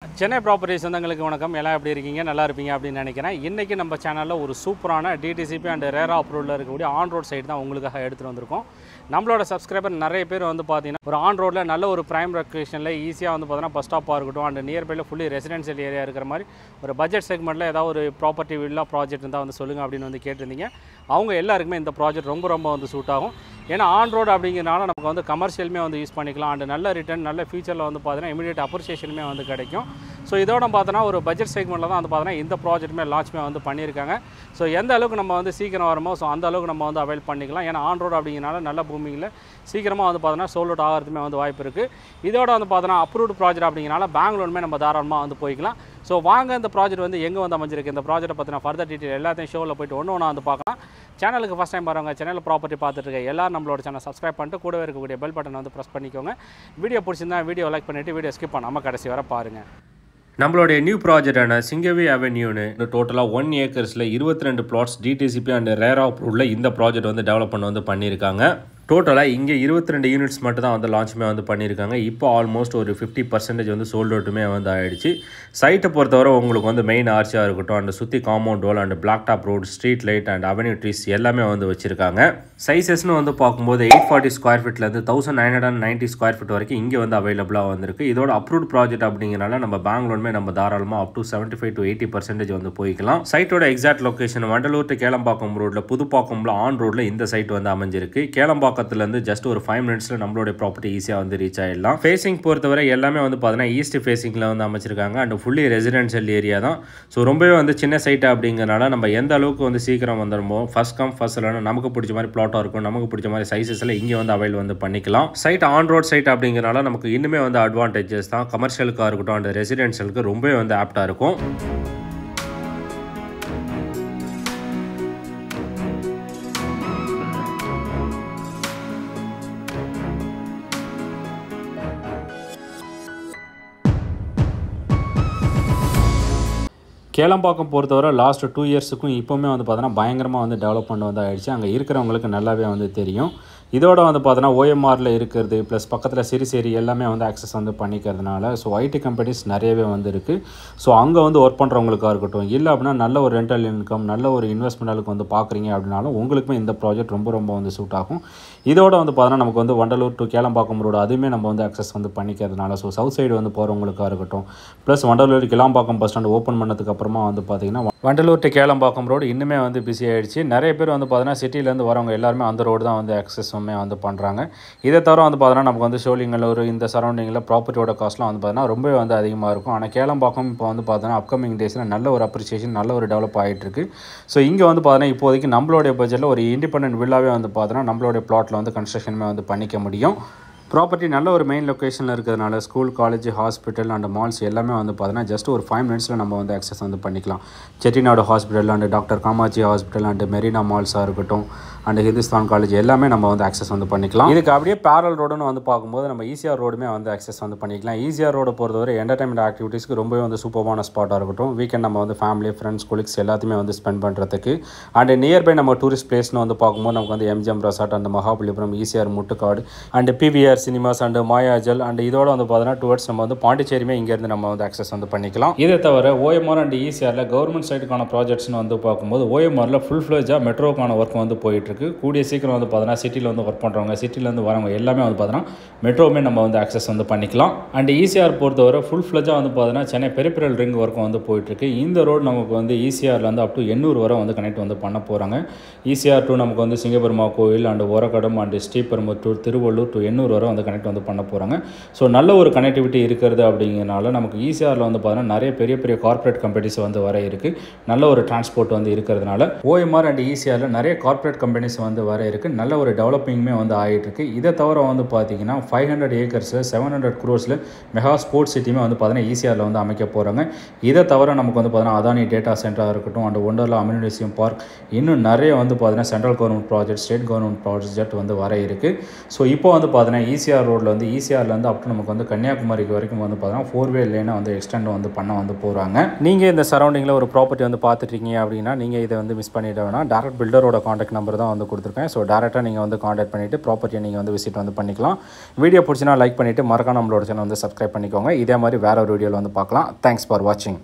Chennai property சொந்தங்களுக்கு வணக்கம். எல்லாம் எப்படி இருக்கீங்க? நல்லா இருப்பீங்க அப்படின்னு நினைக்கிறேன். இன்றைக்கி நம்ம சேனலில் ஒரு சூப்பரான டிடிசிபி அண்ட் ரேரா அப்ரூவலில் இருக்கக்கூடிய ஆன் ரோட் சைடு தான் உங்களுக்காக எடுத்துகிட்டு வந்திருக்கோம். நம்மளோட சப்ஸ்கிரைபர் நிறைய பேர் வந்து பார்த்தீங்கன்னா ஒரு ஆன் ரோட்டில் நல்ல ஒரு ப்ரைம் லொக்கேஷனில் ஈஸியாக வந்து பார்த்தீங்கன்னா பஸ் ஸ்டாப்பாக இருக்கட்டும் அண்ட் நியர்பையில் ஃபுல்லி ரெசிடென்ஷியல் ஏரியா இருக்கிற மாதிரி ஒரு பட்ஜெட் செக்மெண்ட்டில் ஏதாவது ஒரு ப்ராப்பர்ட்டி வில்லா ப்ராஜெக்ட் இருந்தால் வந்து சொல்லுங்கள் அப்படின்னு வந்து கேட்டிருந்தீங்க. அவங்க எல்லாருக்குமே இந்த ப்ராஜெக்ட் ரொம்ப வந்து சூட் ஆகும். ஏன்னா ஆன் ரோடு அப்படிங்கிறனால நமக்கு வந்து கமர்ஷியலுமே வந்து யூஸ் பண்ணிக்கலாம் அண்ட் நல்ல ரிட்டர்ன் நல்ல ஃபியூச்சரில் வந்து பார்த்தீங்கன்னா இமீடியட் அப்ரிசியேஷனுமே வந்து கிடைக்கும். ஸோ இதோட பார்த்தோன்னா ஒரு பட்ஜெட் செக்மெண்ட்டில் தான் வந்து பார்த்தீங்கன்னா இந்த ப்ராஜெக்ட்டுமே லான்ச்மே வந்து பண்ணியிருக்காங்க. ஸோ எந்த அளவுக்கு நம்ம வந்து சீக்கிரம் வருமோ ஸோ அந்த அளவுக்கு நம்ம வந்து அவைல் பண்ணிக்கலாம். ஏன்னா ஆன் ரோடு அப்படிங்கிறனால நல்ல பூமியில் சீக்கிரமாக வந்து பார்த்தோன்னா சோல்ட் அவுட் ஆகிறதுமே வந்து வாய்ப்பு இருக்குது. இதோட வந்து பார்த்தோன்னா அப்ரூவ்டு ப்ராஜெக்ட் அப்படிங்கிறனால பெங்களூருமே நம்ம தாராளமாக வந்து போய்க்கலாம். ஸோ வாங்க இந்த ப்ராஜெக்ட் வந்து எங்கே வந்து அமைஞ்சிருக்கு, இந்த ப்ராஜெக்ட்டை பற்றின ஃபர்தர் டீட்டெயில் எல்லாத்தையும் ஷோவில் போய்ட்டு ஒன்று வந்து பார்க்கலாம். சேனலுக்கு ஃபஸ்ட் டைம் வரவங்க சேனலில் ப்ராப்பர்ட்டி பார்த்துட்டு இருக்க எல்லாரும் நம்மளோட சேனல் சப்ஸ்கிரைப் பண்ணிட்டு கூடவே இருக்கக்கூடிய பெல் பட்டன் வந்து ப்ரெஸ் பண்ணிக்கோங்க. வீடியோ பிடிச்சிருந்தா வீடியோ லைக் பண்ணிவிட்டு வீடியோ ஸ்கிப் பண்ணாமல் கடைசி வர பாருங்கள். நம்மளுடைய நியூ ப்ராஜெக்டான சிங்கவி அவென்யூன்னு டோட்டலாக 1 ஏக்கர்ஸில் 22 பிளாட்ஸ் டிடிசிபி அண்ட் ரேரா அப்ரூவ்டில் இந்த ப்ராஜெக்ட் வந்து டெவலப்மெண்ட் வந்து பண்ணியிருக்காங்க. டோட்டலாக இங்கே 22 யூனிட்ஸ் மட்டும் தான் வந்து லான்ச்சுமே வந்து பண்ணியிருக்காங்க. இப்போ ஆல்மோஸ்ட் ஒரு 50% வந்து சோல்ட் அவுட்டுமே வந்து ஆகிடுச்சு. சைட்டை பொறுத்தவரை உங்களுக்கு வந்து மெயின் ஆர்ச்சியாக இருக்கட்டும் அண்ட் சுற்றி compound wall and black top road, street light and avenue trees எல்லாமே வந்து வச்சுருக்காங்க. சைஸஸ்னு வந்து பார்க்கும்போது 840 ஸ்கொயர் ஃபீட்லேருந்து 1990 ஸ்கொயர் ஃபீட் வரைக்கும் இங்கே வந்து அவைலபிளாக வந்திருக்கு. இதோட அப்ரூவ்ட் ப்ராஜெக்ட் அப்படிங்கிறனால நம்ம பெங்களூருமே நம்ம தாராளமாக அப் டு 75 to 80% வந்து போய்க்கலாம். சைட்டோட exact location Vandalur to Kelambakkam ரோட்டில் புதுப்பாக்கம்ல ஆன் ரோட்டில் இந்த சைட் வந்து அமைஞ்சிருக்கு. கேளம்பாக்கத்துலேருந்து ஜஸ்ட் ஒரு 5 மினிட்ஸில் நம்மளுடைய ப்ராப்பர்ட்டி ஈஸியாக வந்து ரீச் ஆகிடலாம். ஃபேஸிங் பொறுத்தவரை எல்லாமே வந்து பார்த்தீங்கன்னா ஈஸ்ட் ஃபேஸிங்கில் வந்து அமைச்சிருக்காங்க அண்ட் ஃபுல்லி ரெசிடென்ஷியல் ஏரியா தான். ஸோ ரொம்பவே வந்து சின்ன சைட்டு அப்படிங்கிறனால நம்ம எந்த அளவுக்கு வந்து சீக்கிரம் வந்துடுமோ ஃபர்ஸ்ட் கம் ஃபர்ஸ்ட் இல்லைனா நமக்கு பிடிச்ச மாதிரி பிளாட்டாக இருக்கும், நமக்கு பிடிச்ச மாதிரி சைஸஸில் இங்கே வந்து அவைல் வந்து பண்ணிக்கலாம். சைட் ஆன் ரோட் சைட் அப்படிங்கிறனால நமக்கு இன்னுமே வந்து அட்வான்டேஜஸ் தான். கமர்ஷியலுக்காக இருக்கட்டும் அண்ட் ரெசிடென்ஷியலுக்கு ரொம்பவே வந்து ஆப்டாக இருக்கும். கேளம்பாக்கம் பொறுத்தவரை லாஸ்ட் 2 இயர்ஸுக்கும் இப்போவுமே வந்து பார்த்தோன்னா பயங்கரமாக வந்து டெவலப்மெண்ட் வந்து ஆகிடுச்சு. அங்கே இருக்கிறவங்களுக்கு நல்லாவே வந்து தெரியும். இதோட வந்து பார்த்தோன்னா ஓஎம்ஆரில் இருக்கிறது ப்ளஸ் பக்கத்தில் சிறுசேரி எல்லாமே வந்து ஆக்சஸ் வந்து பண்ணிக்கிறதுனால ஸோ ஐடி கம்பெனிஸ் நிறையவே வந்து இருக்குது. ஸோ அங்கே வந்து ஒர்க் பண்ணுறவங்களுக்காக இருக்கட்டும் இல்லை அப்படின்னா நல்ல ஒரு ரெண்டல் இன்கம் நல்ல ஒரு இன்வெஸ்ட்மெண்ட்டுக்கு வந்து பார்க்குறீங்க அப்படின்னாலும் உங்களுக்குமே இந்த ப்ராஜெக்ட் ரொம்ப வந்து சூட் ஆகும். இதோட வந்து பார்த்தோன்னா நமக்கு வந்து வண்டலூர் டு கேளம்பாக்கம் ரோடு அதுவுமே நம்ம வந்து ஆக்சஸ் வந்து பண்ணிக்கிறதுனால ஸோ சவுத் சைடு வந்து போகிறவங்களுக்காக இருக்கட்டும் plus Vandalur Kelambakkam bus stand open பண்ணதுக்கு அப்புறமா வந்து பார்த்தீங்கன்னா வண்டலூர் டு கேளம்பாக்கம் ரோடு இன்னுமே வந்து பிஸி ஆகிடுச்சு. நிறைய பேர் வந்து பார்த்தீங்கன்னா சிட்டிலேருந்து வரவங்க எல்லாருமே அந்த ரோடு தான் வந்து ஆக்சஸுமே வந்து பண்ணுறாங்க. இதை தவிர வந்து பார்த்தீங்கன்னா நமக்கு வந்து சோழிங்கநல்லூர் இந்த சரௌண்டிங்கில் ப்ராப்பர்ட்டியோட காஸ்ட்லாம் வந்து பார்த்தீங்கன்னா ரொம்பவே வந்து அதிகமாக இருக்கும். ஆனால் கேளம்பாக்கம் இப்போ வந்து பார்த்தீங்கன்னா அப்கமிங் டேஸில் நல்ல ஒரு அப்ரிசியேஷன் நல்ல ஒரு டெவலப் ஆகிட்டு இருக்கு. ஸோ இங்கே வந்து பார்த்தீங்கன்னா இப்போதைக்கு நம்மளுடைய பட்ஜெட்டில் ஒரு இண்டிபெண்டன்ட் வில்லாவே வந்து பார்த்தீங்கன்னா நம்மளுடைய பிளாட்டில் வந்து கன்ஸ்ட்ரக்ஷனுமே வந்து பண்ணிக்க முடியும். ப்ராப்பர்ட்டி நல்ல ஒரு மெயின் லொக்கேஷனில் இருக்கிறதுனால school college hospital and malls எல்லாமே வந்து பார்த்தீங்கன்னா ஜஸ்ட் ஒரு 5 மினிட்ஸில் நம்ம வந்து ஆக்சஸ் வந்து பண்ணிக்கலாம். Chettinad hospital and doctor Kamakshi hospital and Marina மால்ஸாக இருக்கட்டும் அண்ட் ஹிந்துஸ்தான் காலேஜ் எல்லாமே நம்ம வந்து ஆக்சஸ் வந்து பண்ணிக்கலாம். இதுக்கு அப்படியே பேரல் ரோடுன்னு வந்து பார்க்கும்போது நம்ம ஈசிஆர் ரோடுமே வந்து ஆக்சஸ் வந்து பண்ணிக்கலாம். ஈசிஆர் ரோடு பொறுத்தவரை என்டர்டைன்மெண்ட் ஆக்டிவிட்டீஸ்க்கு ரொம்பவே வந்து சூப்பரான ஸ்பாட்டாக இருக்கட்டும். வீக்கெண்ட் நம்ம வந்து ஃபேமிலி ஃப்ரெண்ட்ஸ் கொலிக்ஸ் எல்லாத்தையுமே வந்து ஸ்பெண்ட் பண்ணுறதுக்கு அண்ட் நியர்பை நம்ம டூரிஸ்ட் பிளேஸ்னு வந்து பார்க்கும்போது நமக்கு வந்து MGM resort and Mahabalipuram ECR Muttukadu and PVR cinemas and Mayajaal and இதோட வந்து பார்த்தீங்கன்னா டுவர்ட்ஸ் நம்ம வந்து பாண்டிச்சேரியுமே இங்கேருந்து நம்ம வந்து ஆக்சஸ் வந்து பண்ணிக்கலாம். இதை தவிர ஓஎம்ஆர் அண்ட் ஈசிஆரில் கவர்மெண்ட் சைடுக்கான ப்ராஜெக்ட்ஸ்னு வந்து பார்க்கும்போது ஓஎம்ஆரில் ஃபுல் ஃப்ளெஜாக மெட்ரோக்கான ஒர்க் வந்து போயிட்டு கூடிய சீக்கிரம் வந்து பார்த்தீங்கன்னா சிட்டியில் வந்து ஒர்க் பண்ணுறவங்க சிட்டிலேருந்து வரவங்க எல்லாமே வந்து பார்த்தீங்கன்னா மெட்ரோவுமே நம்ம வந்து ஆக்சஸ் வந்து பண்ணிக்கலாம். அண்ட் ஈசிஆர் பொறுத்தவரை ஃபுல் ஃப்ளெஜாக வந்து பார்த்தீங்கன்னா சென்னை பெரிஃபெரல் ரிங் ஒர்க் வந்து போயிட்டுருக்கு. இந்த ரோடு நமக்கு வந்து ஈசிஆர்லேருந்து அப் டு 800 வரை வந்து கனெக்ட் வந்து பண்ண போகிறாங்க. ஈசிஆர் டு நமக்கு வந்து Singaperumal Koil and Oragadam and Sriperumbudur Tiruvallur to 800 வரை வந்து கனெக்ட் வந்து பண்ண போகிறாங்க. ஸோ நல்ல ஒரு கனெக்டிவிட்டி இருக்கிறது அப்படிங்கிறனால நமக்கு ஈசிஆரில் வந்து பார்த்தீங்கன்னா நிறைய பெரிய கார்ப்பரேட் கம்பெனிஸ் வந்து வர இருக்குது. நல்ல ஒரு டிரான்ஸ்போர்ட் வந்து இருக்கிறதுனால ஓஎம்ஆர் அண்ட் ஈசிஆரில் நிறைய கார்ப்பரேட் கம்பெனிஸ் வந்து வர இருக்குது. நல்ல ஒரு டெவலப்பிங்குமே வந்து ஆகிட்டு இருக்கு. இதை தவிர வந்து பார்த்தீங்கன்னா 500 ஏக்கர்ஸில் 700 crores மெகா ஸ்போர்ட்ஸ் சிட்டியுமே வந்து பார்த்தீங்கன்னா ஈசிஆரில் வந்து அமைக்க போகிறாங்க. இதை தவிர நமக்கு வந்து பார்த்தீங்கன்னா அதானி டேட்டா சென்டராக இருக்கட்டும் அண்ட் ஒண்டர்லா அம்யூனிட்டியம் பார்க் இன்னும் நிறைய வந்து பார்த்தீங்கன்னா central government project state government project வந்து வர இருக்குது. ஸோ இப்போ வந்து பார்த்தீங்கன்னா ஈசிஆர் ரோட்டில் வந்து ஈசிஆர்லேருந்து அப் டு நமக்கு வந்து கன்னியாகுமரிக்கு வரைக்கும் வந்து பார்த்தீங்கன்னா 4-வே லேனை வந்து எக்ஸ்டெண்ட் வந்து பண்ண வந்து போகிறாங்க. நீங்கள் இந்த சரௌண்டிங்கில் ஒரு ப்ராப்பர்ட்டி வந்து பார்த்துட்டீங்க அப்படின்னா நீங்கள் இதை வந்து மிஸ் பண்ணிவிட வேணாம். டேரக்ட் பில்டரோட காண்டாக்ட் நம்பர் தான் வந்து கொடுத்துருக்கேன். ஸோ டேரெக்டாக நீங்கள் வந்து காண்டாக்ட் பண்ணிவிட்டு ப்ராப்பர்ட்டியை நீங்கள் வந்து விசிட் வந்து பண்ணிக்கலாம். வீடியோ பிடிச்சினா லைக் பண்ணிவிட்டு மறக்காம நம்மளோட சேனல் வந்து சப்ஸ்கிரைப் பண்ணிக்கோங்க. இதே மாதிரி வேறு ஒரு வீடியோவில் வந்து பார்க்கலாம். தேங்க்ஸ் ஃபார் வாட்சிங்.